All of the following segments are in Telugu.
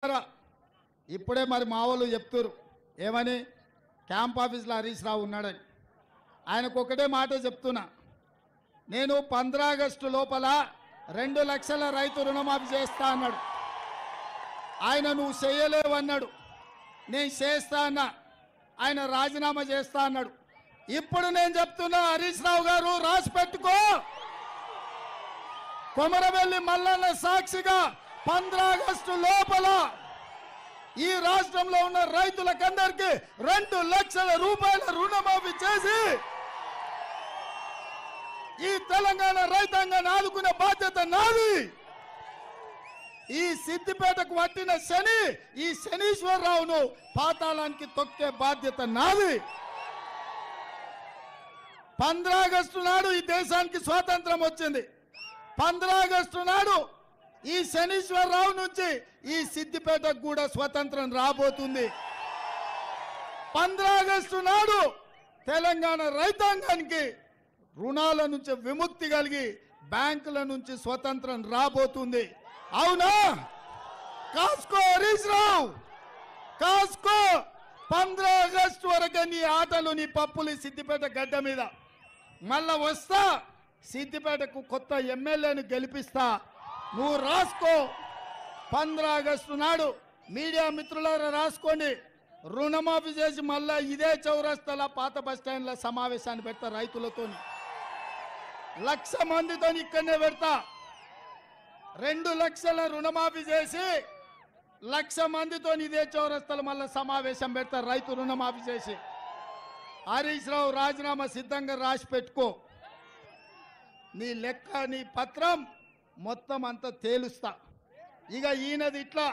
ఇప్పుడే మరి మా వాళ్ళు చెప్తారు ఏమని క్యాంప్ ఆఫీస్లో హరీష్ రావు ఉన్నాడని. ఆయనకు ఒకటే మాట చెప్తున్నా, నేను 15 ఆగస్టు లోపల 2 లక్షల రైతు రుణమాఫీ చేస్తా అన్నాడు. ఆయన నువ్వు చేయలేవు అన్నాడు, నేను చేస్తా అన్నా. ఆయన రాజీనామా చేస్తా అన్నాడు. ఇప్పుడు నేను చెప్తున్నా హరీష్ రావు గారు రాసి పెట్టుకో, కొమరవెల్లి మల్లన్న సాక్షిగా 15 ఆగస్టు లోపల ఈ రాష్ట్రంలో ఉన్న రైతులకందరికీ 2 లక్షల రూపాయల రుణమాఫీ చేసి ఈ తెలంగాణ రైతాంగాన్ని ఆదుకునే బాధ్యత నాది. ఈ సిద్దిపేటకు పట్టిన శని ఈ శనీశ్వరరావును పాతాళానికి తొక్కే బాధ్యత నాది. 15 ఆగస్టు నాడు ఈ దేశానికి స్వాతంత్రం వచ్చింది. 15 ఆగస్టు నాడు ఈ శనీశ్వరరావు నుంచి ఈ సిద్దిపేటకు కూడా స్వతంత్రం రాబోతుంది. 15 ఆగస్టు నాడు తెలంగాణ రైతాంగానికి రుణాల నుంచి విముక్తి కలిగి బ్యాంకుల నుంచి స్వతంత్రం రాబోతుంది. అవునా? కాసుకో హరీష్ రావు, కాసుకో. 15 ఆగస్టు వరకు నీ ఆటలు నీ పప్పులు సిద్దిపేట గడ్డ మీద. మళ్ళా వస్తా, సిద్దిపేటకు కొత్త ఎమ్మెల్యేను గెలిపిస్తా, నువ్వు రాసుకో. 15 ఆగస్టు నాడు మీడియా మిత్రులారా రాసుకోండి, రుణమాఫీ చేసి మళ్ళా ఇదే చౌరస్తాల పాత బస్టాండ్ల సమావేశాన్ని పెడతా. రైతులతో 1,00,000 మందితో ఇక్కడనే పెడతా. 2 లక్షల రుణమాఫీ చేసి 1,00,000 మందితో ఇదే చౌరస్తాల మళ్ళా సమావేశం పెడతా రైతు రుణమాఫీ చేసి. హరీష్ రావు రాజీనామా సిద్ధంగా రాసి పెట్టుకో. నీ లెక్క నీ పత్రం మొత్తం అంతా తేలుస్తా. ఇక ఈయనది ఇట్లా,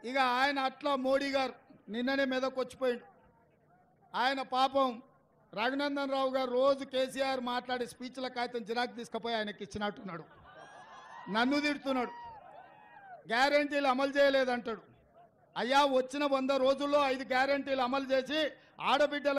ఇక ఆయన అట్లా. మోడీ గారు నిన్ననే మెదకు వచ్చిపోయాడు. ఆయన పాపం రఘునందన్ రావు గారు రోజు కేసీఆర్ మాట్లాడే స్పీచ్ల కాగితం జిరాక్ తీసుకుపోయి ఆయనకి ఇచ్చినట్టున్నాడు. నన్ను తిడుతున్నాడు, గ్యారంటీలు అమలు చేయలేదంటాడు. అయ్యా, వచ్చిన 100 రోజుల్లో 5 గ్యారంటీలు అమలు చేసి ఆడబిడ్డల